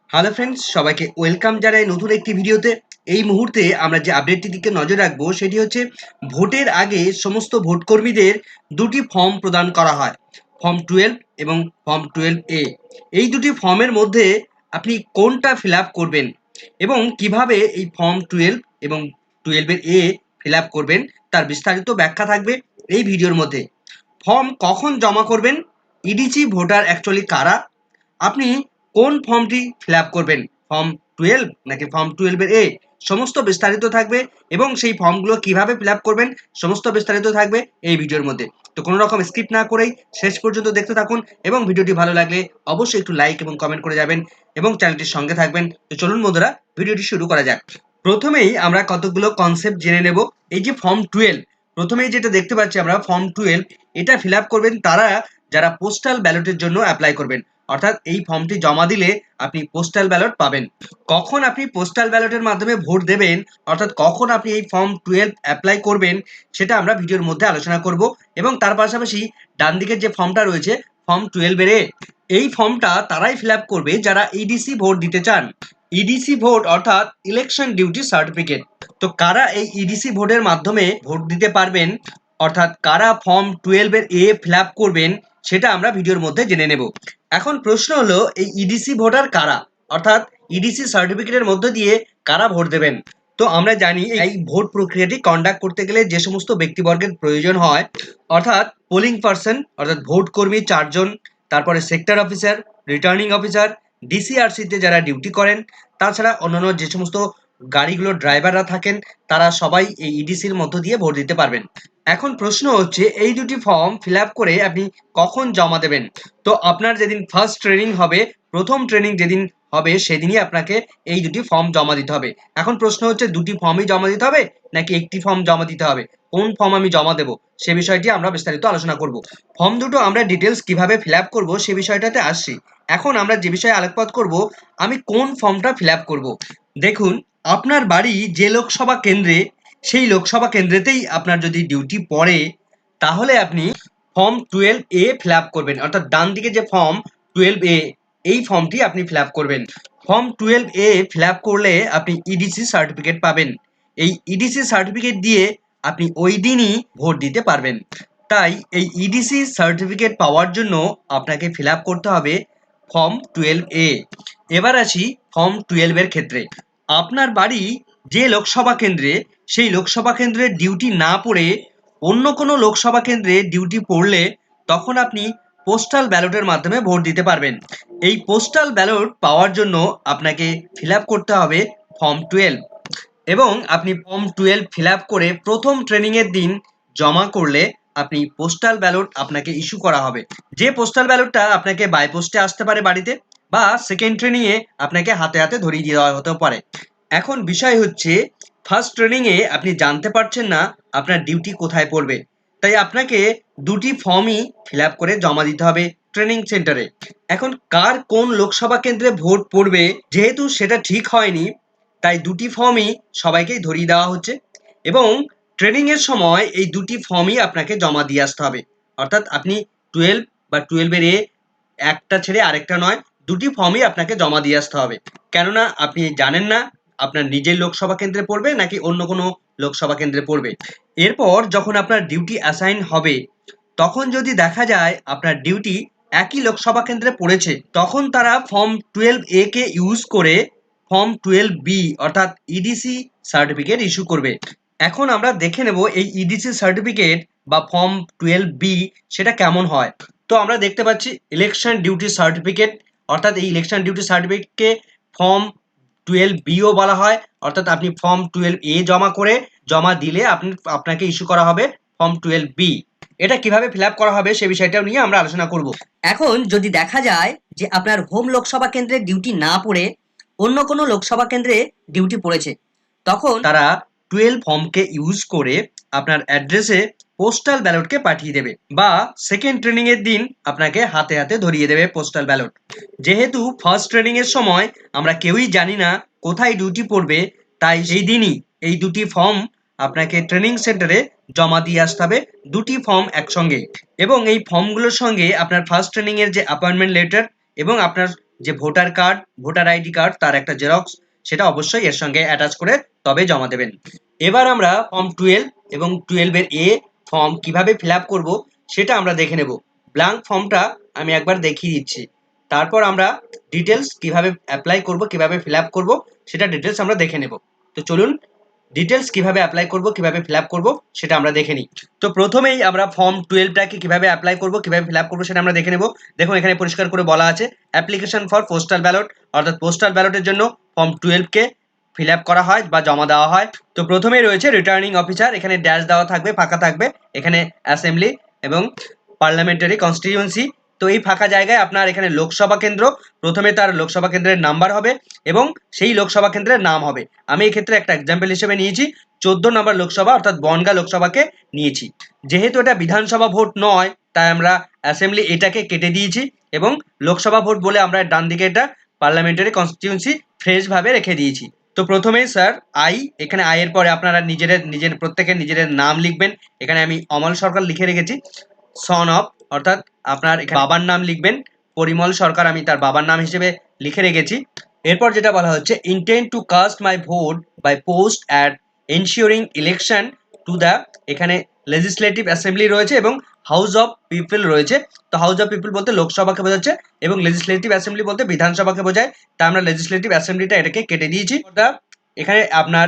Hello friends, সবাইকে welcome জানাই নতুন একটি ভিডিওতে। এই মুহূর্তে আমরা যে আপডেটটির দিকে নজর রাখবো সেটি হচ্ছে ভোটের আগে সমস্ত ভোটকর্মীদের দুটি ফর্ম প্রদান করা হয়, ফর্ম 12 এবং ফর্ম 12A। এই দুটি ফর্মের মধ্যে আপনি কোনটা ফিল আপ করবেন এবং কিভাবে এই ফর্ম 12 এবং 12A ফিল আপ করবেন তার বিস্তারিত ব্যাখ্যা থাকবে এই ভিডিওর মধ্যে। ফর্ম কখন জমা করবেন, ইডিসি ভোটার অ্যাকচুয়ালি কারা, আপনি কোন ফর্মটি ফিল আপ করবেন, ফর্ম 12 নাকি ফর্ম 12 এ, সমস্ত বিস্তারিত থাকবে এবং সেই ফর্মগুলো কিভাবে ফিল আপ করবেন সমস্ত বিস্তারিত থাকবে এই ভিডিওর মধ্যে। তো কোনো রকম স্কিপ না করেই শেষ পর্যন্ত দেখতে থাকুন এবং ভিডিওটি ভালো লাগলে অবশ্যই একটু লাইক এবং কমেন্ট করে যাবেন এবং চ্যানেলটির সঙ্গে থাকবেন। তো চলুন বন্ধুরা, ভিডিওটি শুরু করা যাক। প্রথমেই আমরা কতগুলো কনসেপ্ট জেনে নেব। এই যে ফর্ম 12, প্রথমেই যেটা দেখতে পাচ্ছি আমরা ফর্ম 12, এটা ফিল আপ করবেন তারা যারা পোস্টাল ব্যালটের জন্য অ্যাপ্লাই করবেন। অর্থাৎ এই ফর্মটি জমা দিলে আপনি পোস্টাল ব্যালট পাবেন। কখন আপনি পোস্টাল ব্যালটের মাধ্যমে ভোট দেবেন, অর্থাৎ কখন আপনি এই ফর্ম 12 অ্যাপ্লাই করবেন, সেটা আমরা ভিডিওর মধ্যে আলোচনা করব। এবং তার পাশাপাশি ডান দিকের যে ফর্মটা রয়েছে ফর্ম 12 এই ফর্মটা তারাই ফিল আপ করবে যারা ইডিসি ভোট দিতে চান। ইডিসি ভোট অর্থাৎ ইলেকশন ডিউটি সার্টিফিকেট। তো কারা এই ইডিসি ভোটের মাধ্যমে ভোট দিতে পারবেন, অর্থাৎ কারা ফর্ম 12 ফিল আপ করবেন, সেটা আমরা ভিডিওর মধ্যে জেনে নেব। এখন প্রশ্ন হলো, এই ইডিসি ভোটার কারা, অর্থাৎ ইডিসি সার্টিফিকেটের মধ্য দিয়ে কারা ভোট দেবেন। তো আমরা জানি এই ভোট প্রক্রিয়াটি কন্ডাক্ট করতে গেলে যে সমস্ত ব্যক্তিবর্গের প্রয়োজন হয়, অর্থাৎ পোলিং পার্সন অর্থাৎ ভোট কর্মী 4 জন, তারপরে সেক্টর অফিসার, রিটার্নিং অফিসার, ডিসিআরসিতে যারা ডিউটি করেন, তাছাড়া অন্যান্য যে সমস্ত গাড়িগুলোর ড্রাইভাররা থাকেন, তারা সবাই এই ইডিসির মধ্য দিয়ে ভোট দিতে পারবেন। এখন প্রশ্ন হচ্ছে, এই দুটি ফর্ম ফিল আপ করে আপনি কখন জমা দেবেন। তো আপনার যেদিন ফার্স্ট ট্রেনিং হবে, প্রথম ট্রেনিং যেদিন হবে সেদিনই আপনাকে এই দুটি ফর্ম জমা দিতে হবে। এখন প্রশ্ন হচ্ছে, দুটি ফর্মই জমা দিতে হবে নাকি একটি ফর্ম জমা দিতে হবে, কোন ফর্ম আমি জমা দেব সে বিষয়টি আমরা বিস্তারিত আলোচনা করব। ফর্ম দুটো আমরা ডিটেলস কিভাবে ফিল আপ করবো সে বিষয়টাতে আসছি। এখন আমরা যে বিষয়ে আলোকপাত করব, আমি কোন ফর্মটা ফিল আপ করবো। দেখুন, আপনার বাড়ি যে লোকসভা কেন্দ্রে, সেই লোকসভা কেন্দ্রেতেই আপনার যদি ডিউটি পড়ে, তাহলে আপনি ফর্ম 12A ফিল আপ করবেন। অর্থাৎ ডান দিকে যে ফর্ম 12A, এই ফর্মটি আপনি ফিল আপ করবেন। ফর্ম 12A ফিল আপ করলে আপনি ইডিসি সার্টিফিকেট পাবেন। এই ইডিসি সার্টিফিকেট দিয়ে আপনি ওই দিনই ভোট দিতে পারবেন। তাই এই ইডিসি সার্টিফিকেট পাওয়ার জন্য আপনাকে ফিল আপ করতে হবে ফর্ম 12A। এবার আসি ফর্ম 12 এর ক্ষেত্রে। আপনার বাড়ি যে লোকসভা কেন্দ্রে, সেই লোকসভা কেন্দ্রের ডিউটি না পড়ে অন্য কোনো লোকসভা কেন্দ্রে ডিউটি পড়লে তখন আপনি পোস্টাল ব্যালটের মাধ্যমে ভোট দিতে পারবেন। এই পোস্টাল ব্যালট পাওয়ার জন্য আপনাকে ফিল আপ করতে হবে ফর্ম 12 এবং আপনি ফর্ম 12 ফিল আপ করে প্রথম ট্রেনিংয়ের দিন জমা করলে আপনি পোস্টাল ব্যালট আপনাকে ইস্যু করা হবে। যে পোস্টাল ব্যালটটা আপনাকে বাই পোস্টে আসতে পারে বাড়িতে, বা সেকেন্ড ট্রেনিংয়ে আপনাকে হাতে হাতে ধরিয়ে দেওয়া হতেও পারে। এখন বিষয় হচ্ছে, ফার্স্ট ট্রেনিংয়ে আপনি জানতে পারছেন না আপনার ডিউটি কোথায় পড়বে, তাই আপনাকে দুটি ফর্মই ফিল আপ করে জমা দিতে হবে ট্রেনিং সেন্টারে। এখন কার কোন লোকসভা কেন্দ্রে ভোট পড়বে যেহেতু সেটা ঠিক হয়নি, তাই দুটি ফর্মই সবাইকেই ধরিয়ে দেওয়া হচ্ছে এবং ট্রেনিংয়ের সময় এই দুটি ফর্মই আপনাকে জমা দিয়ে আসতে হবে। অর্থাৎ আপনি 12 বা 12 একটা ছেড়ে আরেকটা নয়, দুটি ফর্মই আপনাকে জমা দিয়ে আসতে হবে। কেননা আপনি জানেন না আপনার নিজের লোকসভা কেন্দ্রে পড়বে নাকি অন্য কোনো লোকসভা কেন্দ্রে পড়বে। এরপর যখন আপনার ডিউটি অ্যাসাইন হবে, তখন যদি দেখা যায় আপনার ডিউটি একই লোকসভা কেন্দ্রে পড়েছে, তখন তারা ফর্ম 12A কে ইউজ করে ফর্ম 12B অর্থাৎ ইডিসি সার্টিফিকেট ইস্যু করবে। এখন আমরা দেখে নেব এই ইডিসি সার্টিফিকেট বা ফর্ম 12B সেটা কেমন হয়। তো আমরা দেখতে পাচ্ছি ইলেকশন ডিউটি সার্টিফিকেট, অর্থাৎ এই ইলেকশন ডিউটি সার্টিফিকেটকে ফর্ম 12Bও বলা হয়। অর্থাৎ আপনি ফর্ম 12A জমা দিলে আপনাকে ইস্যু করা হবে ফর্ম 12B। এটা কিভাবে ফিল আপ করা হবে সে বিষয়টাও নিয়ে আমরা আলোচনা করব। এখন যদি দেখা যায় যে আপনার হোম লোকসভা কেন্দ্রে ডিউটি না পড়ে অন্য কোনো লোকসভা কেন্দ্রে ডিউটি পড়েছে, তখন তারা 12 ফর্মকে ইউজ করে আপনার অ্যাড্রেসে পোস্টাল ব্যালটকে পাঠিয়ে দেবে, বা সেকেন্ড ট্রেনিং এর দিন আপনাকে হাতে হাতে ধরিয়ে দেবে পোস্টাল ব্যালট। যেহেতু ফার্স্ট ট্রেনিং এর সময় আমরা কেউই জানি না কোথায় ডিউটি পড়বে, তাই সেই দিনই এই দুটি ফর্ম আপনাকে ট্রেনিং সেন্টারে জমা দিয়ে আসতে হবে, দুটি ফর্ম একসঙ্গে। এবং এই ফর্মগুলোর সঙ্গে আপনার ফার্স্ট ট্রেনিং এর যে অ্যাপয়েন্টমেন্ট লেটার এবং আপনার যে voter card, voter ID card, তার একটা জেরক্স, সেটা অবশ্যই এর সঙ্গে অ্যাটাচ করে তবে জমা দেবেন। এবার আমরা ফর্ম 12 এবং 12 এর এ ফর্ম কিভাবে ফিল আপ করবো সেটা আমরা দেখে নেব। ব্ল্যাঙ্ক ফর্মটা আমি একবার দেখিয়ে দিচ্ছি, তারপর আমরা ডিটেলস কিভাবে অ্যাপ্লাই করব, কিভাবে ফিল আপ করবো সেটা ডিটেলস আমরা দেখে নেব। তো চলুন ডিটেলস কিভাবে অ্যাপ্লাই করব, কিভাবে ফিল আপ করবো সেটা আমরা দেখে নিই। তো প্রথমেই আমরা ফর্ম 12টাকে কিভাবে অ্যাপ্লাই করব, কিভাবে ফিল আপ করবো সেটা আমরা দেখে নেব। দেখুন এখানে পরিষ্কার করে বলা আছে অ্যাপ্লিকেশন ফর পোস্টাল ব্যালট, অর্থাৎ পোস্টাল ব্যালটের জন্য ফর্ম 12কে ফিল আপ করা হয় বা জমা দেওয়া হয়। তো প্রথমেই রয়েছে রিটার্নিং অফিসার, এখানে ড্যাশ দেওয়া থাকবে, ফাঁকা থাকবে, এখানে অ্যাসেম্বলি এবং পার্লামেন্টারি কনস্টিটিউয়েন্সি। তো এই ফাঁকা জায়গায় আপনার এখানে লোকসভা কেন্দ্র, প্রথমে তার লোকসভা কেন্দ্রের নাম্বার হবে এবং সেই লোকসভা কেন্দ্রের নাম হবে। আমি এই ক্ষেত্রে একটা এক্সাম্পল হিসেবে নিয়েছি 14 নম্বর লোকসভা অর্থাৎ বনগাঁ লোকসভাকে নিয়েছি। যেহেতু এটা বিধানসভা ভোট নয় তাই আমরা অ্যাসেম্বলি এটাকে কেটে দিয়েছি এবং লোকসভা ভোট বলে আমরা ডান দিকে এটা পার্লামেন্টারি কনস্টিটিউয়েন্সি ফ্রেশ ভাবে রেখে দিয়েছি। তো প্রথমেই স্যার আই, এখানে আই এর পরে আপনারা নিজের প্রত্যেকের নিজের নাম লিখবেন। এখানে আমি অমল সরকার লিখে রেখেছি। সন অফ, অর্থাৎ আপনার বাবার নাম লিখবেন, পরিমল সরকার আমি তার বাবার নাম হিসেবে লিখে রেখেছি। এরপর যেটা বলা হচ্ছে intend to cast my vote by post at ensuring election to the, এখানে লেজিসলেটিভ অ্যাসেম্বলি রয়েছে এবং হাউস অফ পিপল রয়েছে। তো হাউস অফ পিপল বলতে লোকসভাকে বোঝাচ্ছে এবং লেজিসলেটিভ অ্যাসেম্বলি বলতে বিধানসভাকে বোঝায়। তা আমরা লেজিসলেটিভ অ্যাসেম্বলিটা এটাকে কেটে দিয়েছি। এখানে আপনার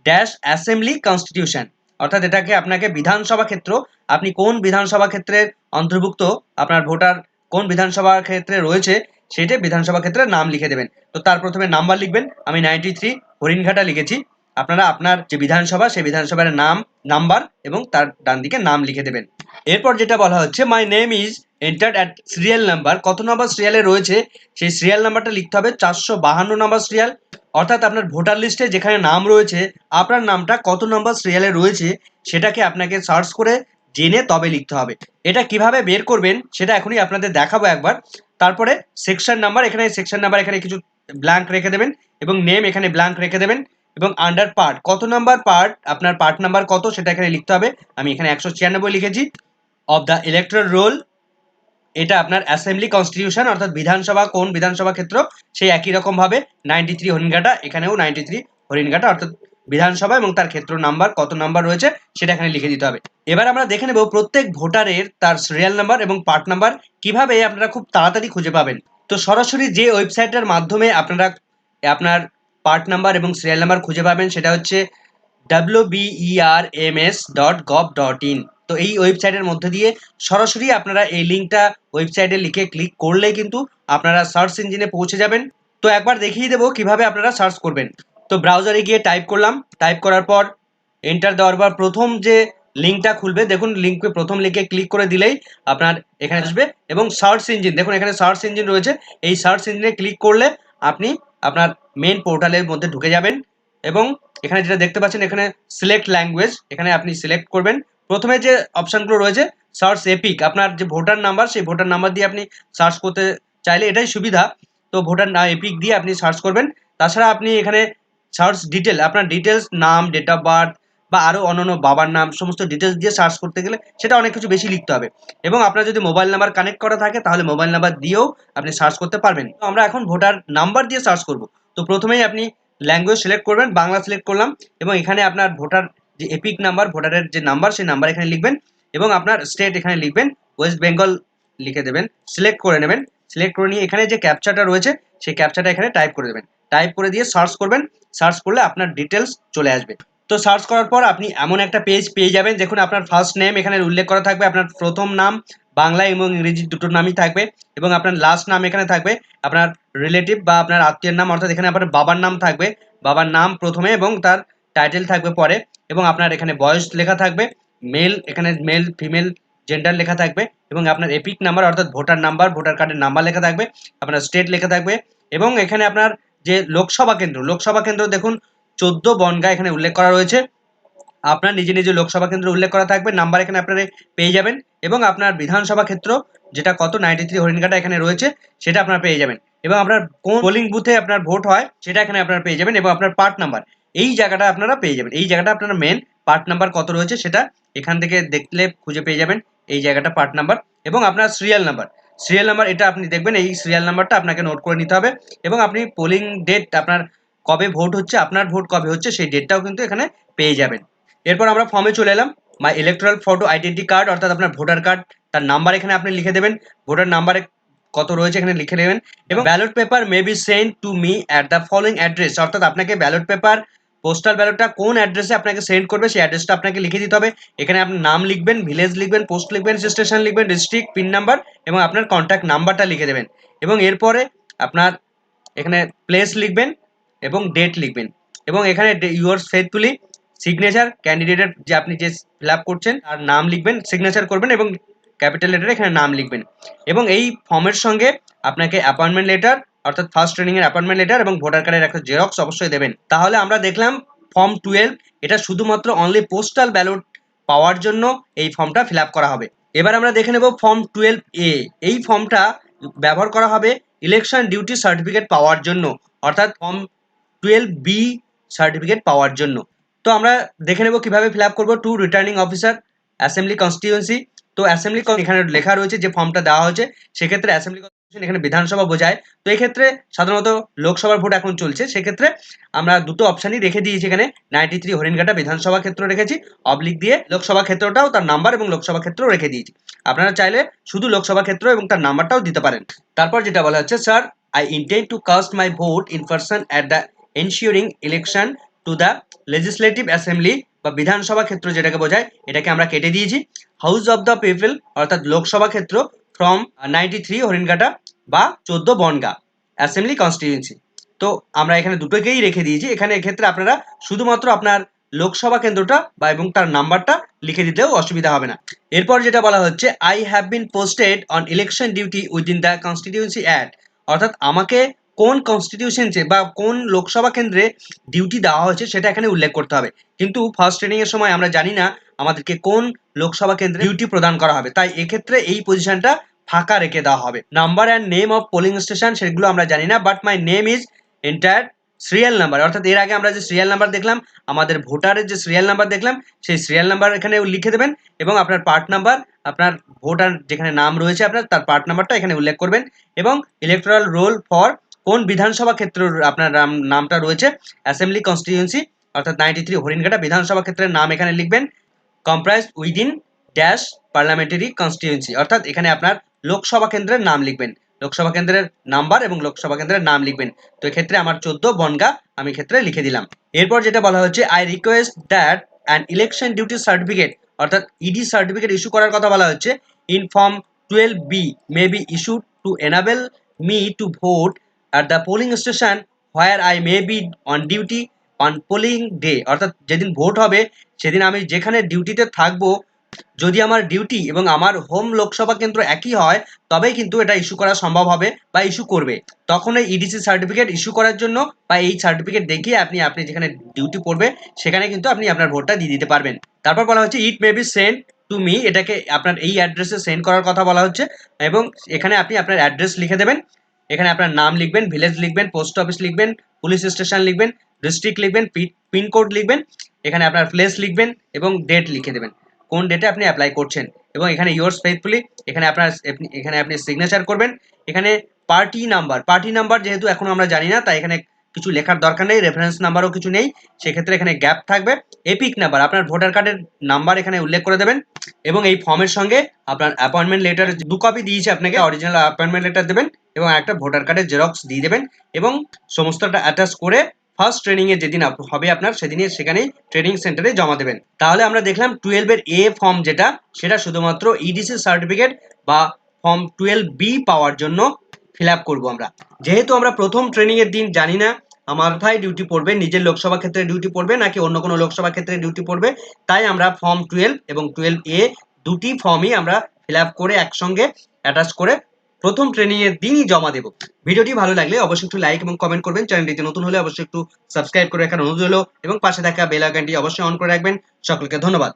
ড্যাশ অ্যাসেম্বলি কনস্টিটিউশন, অর্থাৎ এটাকে আপনাকে বিধানসভা ক্ষেত্র, আপনি কোন বিধানসভা ক্ষেত্রের অন্তর্ভুক্ত, আপনার ভোটার কোন বিধানসভা ক্ষেত্রে রয়েছে সেটা বিধানসভা ক্ষেত্রের নাম লিখে দেবেন। তো তার প্রথমে নাম্বার লিখবেন, আমি 93 হরিণঘাটা লিখেছি। আপনারা আপনার যে বিধানসভা সেই বিধানসভার নাম, নাম্বার এবং তার ডান দিকে নাম লিখে দেবেন। এরপর যেটা বলা হচ্ছে my name is entered at serial number, কত নম্বর সিরিয়ালে রয়েছে সেই সিরিয়াল নাম্বারটা লিখতে হবে 452 নম্বর সিরিয়াল, অর্থাৎ আপনার ভোটার লিস্টে যেখানে নাম রয়েছে আপনার নামটা কত নম্বর সিরিয়ালে রয়েছে সেটাকে আপনাকে সার্চ করে জেনে তবে লিখতে হবে। এটা কিভাবে বের করবেন সেটা এখনই আপনাদের দেখাবো একবার। তারপরে সেকশন নাম্বার, এখানে সেকশন নাম্বার এখানে কিছু ব্ল্যাঙ্ক রেখে দেবেন এবং নেম এখানে ব্ল্যাঙ্ক রেখে দেবেন এবং আন্ডার পার্ট, কত নাম্বার পার্ট, আপনার পার্ট নাম্বার কত সেটা এখানে লিখতে হবে। আমি এখানে 196 লিখেছি। অফ দ্য ইলেকট্রাল রোল, এটা আপনার অ্যাসেম্বলি কনস্টিটিউশন অর্থাৎ বিধানসভা কোন বিধানসভা ক্ষেত্র সেই একই রকম ভাবে 93 হরিণঘাটা, এখানেও 93 হরিণঘাটা অর্থাৎ বিধানসভা এবং তার ক্ষেত্র নাম্বার কত নাম্বার রয়েছে সেটা এখানে লিখে দিতে হবে। এবার আমরা দেখে নেব প্রত্যেক ভোটারের তার সিরিয়াল নাম্বার এবং পার্ট নাম্বার কিভাবে আপনারা খুব তাড়াতাড়ি খুঁজে পাবেন। তো সরাসরি যে ওয়েবসাইটের মাধ্যমে আপনারা আপনার পার্ট নাম্বার এবং সিরিয়াল নাম্বার খুঁজে পাবেন সেটা হচ্ছে wberms.gov.in। তো এই ওয়েবসাইটের মধ্যে দিয়ে সরাসরি আপনারা এই লিঙ্কটা ওয়েবসাইটে লিখে ক্লিক করলেই কিন্তু আপনারা সার্চ ইঞ্জিনে পৌঁছে যাবেন। তো একবার দেখিয়ে দেবো কিভাবে আপনারা সার্চ করবেন। তো ব্রাউজারে গিয়ে টাইপ করলাম, টাইপ করার পর এন্টার দেওয়ার পর প্রথম যে লিঙ্কটা খুলবে, দেখুন লিঙ্কে প্রথম লিঙ্কে ক্লিক করে দিলেই আপনার এখানে আসবে এবং সার্চ ইঞ্জিন, দেখুন এখানে সার্চ ইঞ্জিন রয়েছে, এই সার্চ ইঞ্জিনে ক্লিক করলে আপনি আপনার মেন পোর্টালের মধ্যে ঢুকে যাবেন এবং এখানে যেটা দেখতে পাচ্ছেন এখানে সিলেক্ট ল্যাঙ্গুয়েজ, এখানে আপনি সিলেক্ট করবেন। প্রথমে যে অপশনগুলো রয়েছে সার্চ এপিক, আপনার যে ভোটার নাম্বার সেই ভোটার নাম্বার দিয়ে আপনি সার্চ করতে চাইলে এটাই সুবিধা। তো ভোটার এপিক দিয়ে আপনি সার্চ করবেন। তাছাড়া আপনি এখানে সার্চ ডিটেল, আপনার ডিটেলস, নাম, ডেট অফ বার্থ বা আরও অন্যান্য বাবার নাম সমস্ত ডিটেলস দিয়ে সার্চ করতে গেলে সেটা অনেক কিছু বেশি লিখতে হবে এবং আপনার যদি মোবাইল নাম্বার কানেক্ট করা থাকে তাহলে মোবাইল নাম্বার দিয়েও আপনি সার্চ করতে পারবেন। তো আমরা এখন ভোটার নাম্বার দিয়ে সার্চ করব। তো প্রথমেই আপনি ল্যাঙ্গুয়েজ সিলেক্ট করবেন, বাংলা সিলেক্ট করলাম এবং এখানে আপনার ভোটার যে এপিক নাম্বার, ভোটারের যে নাম্বার সেই নাম্বার এখানে লিখবেন এবং আপনার স্টেট এখানে লিখবেন, ওয়েস্ট বেঙ্গল লিখে দেবেন, সিলেক্ট করে নেবেন। সিলেক্ট করে নিয়ে এখানে যে ক্যাপচাটা রয়েছে সেই ক্যাপচাটা এখানে টাইপ করে দেবেন, টাইপ করে দিয়ে সার্চ করবেন। সার্চ করলে আপনার ডিটেলস চলে আসবে। তো সার্চ করার পর আপনি এমন একটা পেজ পেয়ে যাবেন, দেখুন আপনার ফার্স্ট নেম এখানে উল্লেখ করা থাকবে, আপনার প্রথম নাম বাংলা এবং ইংরেজি দুটো নামই থাকবে এবং আপনার লাস্ট নাম এখানে থাকবে, আপনার রিলেটিভ বা আপনার আত্মীয়ের নাম, অর্থাৎ এখানে আপনার বাবার নাম থাকবে, বাবার নাম প্রথমে এবং তার টাইটেল থাকবে পরে এবং আপনার এখানে বয়স লেখা থাকবে, মেল, এখানে মেল ফিমেল জেন্ডার লেখা থাকবে এবং আপনার এপিক নাম্বার অর্থাৎ ভোটার নাম্বার, ভোটার কার্ডের নাম্বার লেখা থাকবে, আপনার স্টেট লেখা থাকবে এবং এখানে আপনার যে লোকসভা কেন্দ্র, লোকসভা কেন্দ্র দেখুন 14 বনগাঁ এখানে উল্লেখ করা রয়েছে। আপনার নিজে নিজে লোকসভা কেন্দ্র উল্লেখ করা থাকবে, নাম্বার এখানে আপনারা পেয়ে যাবেন এবং আপনার বিধানসভা ক্ষেত্র যেটা কত 93 হরিণঘাটা এখানে রয়েছে সেটা আপনারা পেয়ে যাবেন এবং আপনার কোন পোলিং বুথে আপনার ভোট হয় সেটা এখানে আপনারা পেয়ে যাবেন এবং আপনার পার্ট নাম্বার এই জায়গাটা আপনারা পেয়ে যাবেন। এই জায়গাটা আপনারা মেন পার্ট নাম্বার কত রয়েছে সেটা এখান থেকে দেখলে খুঁজে পেয়ে যাবেন, এই জায়গাটা পার্ট নাম্বার এবং আপনার সিরিয়াল নাম্বার। সিরিয়াল নাম্বার এটা আপনি দেখবেন, এই সিরিয়াল নাম্বারটা আপনাকে নোট করে নিতে হবে এবং আপনি পোলিং ডেট আপনার কবে ভোট হচ্ছে, আপনার ভোট কবে হচ্ছে সেই ডেটটাও কিন্তু এখানে পেয়ে যাবেন। এরপর আমরা ফর্মে চলে এলাম। মাই ইলেকট্রাল ফটো আইডেন্টি কার্ড অর্থাৎ আপনার ভোটার কার্ড, তার নাম্বার এখানে আপনি লিখে দেবেন, ভোটার নাম্বারে কত রয়েছে এখানে লিখে নেবেন। এবং ballot paper May be sent to me at the following address, অর্থাৎ আপনাকে ব্যালট পেপার পোস্টাল ব্যালটটা কোন অ্যাড্রেসে আপনাকে সেন্ড করবে সেই অ্যাড্রেসটা আপনাকে লিখে দিতে হবে। এখানে আপনার নাম লিখবেন, ভিলেজ লিখবেন, পোস্ট লিখবেন, স্টেশন লিখবেন, ডিস্ট্রিক্ট, পিন নাম্বার এবং আপনার কন্ট্যাক্ট নাম্বারটা লিখে দেবেন। এবং এরপরে আপনার এখানে প্লেস লিখবেন এবং ডেট লিখবেন এবং এখানে ইউয়ার্স ফেথফুলি সিগনেচার ক্যান্ডিডেটের যে আপনি যে ফিল আপ করছেন তার নাম লিখবেন, সিগনেচার করবেন এবং ক্যাপিটাল লেটারে এখানে নাম লিখবেন। এবং এই ফর্মের সঙ্গে আপনাকে অ্যাপয়েন্টমেন্ট লেটার অর্থাৎ ফার্স্ট ট্রেনিং এর অ্যাপয়েন্টমেন্ট লেটার এবং ভোটার কার্ডের একটা জেরক্স অবশ্যই দেবেন। তাহলে আমরা দেখলাম ফর্ম 12 এটা শুধুমাত্র অনলি পোস্টাল ব্যালট পাওয়ার জন্য এই ফর্মটা ফিল আপ করা হবে। এবার আমরা দেখে নেব ফর্ম 12A। এই ফর্মটা ব্যবহার করা হবে ইলেকশন ডিউটি সার্টিফিকেট পাওয়ার জন্য, অর্থাৎ ফর্ম 12B সার্টিফিকেট পাওয়ার জন্য। তো আমরা দেখে নেব কিভাবে ফিল আপ করবো। To returning officer assembly constituency. তো অ্যাসেম্বলি এখানে লেখা রয়েছে যে ফর্মটা দেওয়া হয়েছে, সেক্ষেত্রে অ্যাসেম্বলি কনস্টিটিউশন এখানে বিধানসভা বোঝায়। তো এই ক্ষেত্রে সাধারণত লোকসভার ভোট এখন চলছে, সেক্ষেত্রে আমরা দুটো অপশানই রেখে দিয়েছি। এখানে 93 হরিণঘাটা বিধানসভা ক্ষেত্র রেখেছি, অবলিক দিয়ে লোকসভা ক্ষেত্রটাও তার নাম্বার এবং লোকসভা ক্ষেত্র রেখে দিয়েছি। আপনারা চাইলে শুধু লোকসভা ক্ষেত্র এবং তার নাম্বারটাও দিতে পারেন। তারপর যেটা বলা হচ্ছে, sir I intend to cast my vote in person at the ensuring election to the legislative assembly বা বিধানসভা ক্ষেত্র যেটাকে বোঝায়, এটাকে আমরা কেটে দিয়েছি। হাউস অফ দ্য পিপল অর্থাৎ লোকসভা ক্ষেত্র ফ্রম 93 হরিণঘাটা বা 14 বনগাঁ অ্যাসেম্বলি কনস্টিটিউয়েন্সি। তো আমরা এখানে দুটোকেই রেখে দিয়েছি। এখানে এক্ষেত্রে আপনারা শুধুমাত্র আপনার লোকসভা কেন্দ্রটা বা এবং তার নাম্বারটা লিখে দিতেও অসুবিধা হবে না। এরপর যেটা বলা হচ্ছে, I have been posted on election duty within the constituency act, অর্থাৎ আমাকে কোন কনস্টিটিউশনসে বা কোন লোকসভা কেন্দ্রে ডিউটি দেওয়া হয়েছে সেটা এখানে উল্লেখ করতে হবে। কিন্তু ফার্স্ট ট্রেনিং এর সময় আমরা জানি না আমাদেরকে কোন লোকসভা কেন্দ্রে ডিউটি প্রদান করা হবে, তাই এক্ষেত্রে এই পজিশনটা ফাঁকা রেখে দেওয়া হবে। Number and name of polling station সেগুলো আমরা জানি না, but my name is entire serial number, অর্থাৎ এর আগে আমরা যে সিরিয়াল নাম্বার দেখলাম, আমাদের ভোটারের যে সিরিয়াল নাম্বার দেখলাম, সেই সিরিয়াল নাম্বার এখানে লিখে দেবেন এবং আপনার পার্ট নাম্বার, আপনার ভোটার যেখানে নাম রয়েছে আপনার তার পার্ট নাম্বারটা এখানে উল্লেখ করবেন এবং ইলেকটোরাল রোল ফর কোন বিধানসভা ক্ষেত্র আপনার নামটা রয়েছে, অ্যাসেম্বলি কনস্টিটিউয়েন্সি অর্থাৎ 93 হরিণঘাটা বিধানসভা ক্ষেত্রের নাম এখানে লিখবেন। Comprise within dash parliamentary constituency, অর্থাৎ এখানে আপনার লোকসভা কেন্দ্রের নাম লিখবেন, লোকসভা কেন্দ্রের নাম্বার এবং লোকসভা কেন্দ্রের নাম লিখবেন। তো এক্ষেত্রে আমার 14 বনগাঁ আমি ক্ষেত্রে লিখে দিলাম। এরপর যেটা বলা হচ্ছে, I request that an election duty certificate অর্থাৎ ইডি সার্টিফিকেট ইস্যু করার কথা বলা হচ্ছে in form 12B may be issued to enable me to vote at the polling station where I may be on duty on polling day, অর্থাৎ যেদিন vote হবে সেদিন আমি যেখানে ডিউটিতে থাকবো, যদি আমার ডিউটি এবং আমার হোম লোকসভা কেন্দ্র একই হয় তবেই কিন্তু এটা ইস্যু করা সম্ভব হবে বা ইস্যু করবে। তখন এই ইডিসি সার্টিফিকেট ইস্যু করার জন্য বা এই সার্টিফিকেট দেখিয়ে আপনি যেখানে ডিউটি পড়বে সেখানে কিন্তু আপনি আপনার ভোটটা দিয়ে দিতে পারবেন। তারপর বলা হচ্ছে it may be sent to me, এটাকে আপনার এই অ্যাড্রেসে সেন্ড করার কথা বলা হচ্ছে এবং এখানে আপনি আপনার অ্যাড্রেস লিখে দেবেন। এখানে আপনার নাম লিখবেন, ভিলেজ লিখবেন, পোস্ট অফিস লিখবেন, পুলিশ স্টেশন লিখবেন, ডিস্ট্রিক্ট লিখবেন, পিনকোড লিখবেন, এখানে আপনার প্লেস লিখবেন এবং ডেট লিখে দেবেন, কোন ডেটে আপনি অ্যাপ্লাই করছেন এবং এখানে ইয়োর্স ফেথফুলি এখানে আপনি সিগনেচার করবেন। এখানে পার্টি নাম্বার যেহেতু এখন আমরা জানি না তাই এখানে কিছু লেখার দরকার নেই, রেফারেন্স নাম্বারও কিছু নেই, সেক্ষেত্রে এখানে গ্যাপ থাকবে। এপিক নাম্বার আপনার ভোটার কার্ডের নাম্বার এখানে উল্লেখ করে দেবেন এবং এই ফর্মের সঙ্গে আপনার অ্যাপয়েন্টমেন্ট লেটার 2 কপি দিয়েছে আপনাকে, অরিজিনাল অ্যাপয়েন্টমেন্ট লেটার দেবেন এবং একটা ভোটার কার্ডের জেরক্স দিয়ে দেবেন এবং সমস্তটা অ্যাটাচ করে ফার্স্ট ট্রেনিং এ যেদিন হবে আপনার সেদিনই সেখানেই ট্রেনিং সেন্টারে জমা দেবেন। তাহলে আমরা দেখলাম 12 এর এ ফর্ম যেটা সেটা শুধুমাত্র ইডিসি সার্টিফিকেট বা ফর্ম 12B পাওয়ার জন্য ফিল আপ করবো আমরা। যেহেতু আমরা প্রথম ট্রেনিং এর দিন জানি না আমার কোথায় ডিউটি পড়বে, নিজের লোকসভা ক্ষেত্রে ডিউটি পড়বে নাকি অন্য কোনো লোকসভা ক্ষেত্রে ডিউটি পড়বে, তাই আমরা ফর্ম 12 এবং 12A দুটি ফর্মই আমরা ফিল আপ করে একসঙ্গে অ্যাটাচ করে প্রথম ট্রেনিং এর দিনই জমা দেব। ভিডিওটি ভালো লাগলে অবশ্যই একটু লাইক এবং কমেন্ট করবেন, চ্যানেলটিতে নতুন হলে অবশ্যই একটু সাবস্ক্রাইব করে রাখার অনুরোধ হলো এবং পাশে থাকা বেল আইকনটি অবশ্যই অন করে রাখবেন। সকলকে ধন্যবাদ।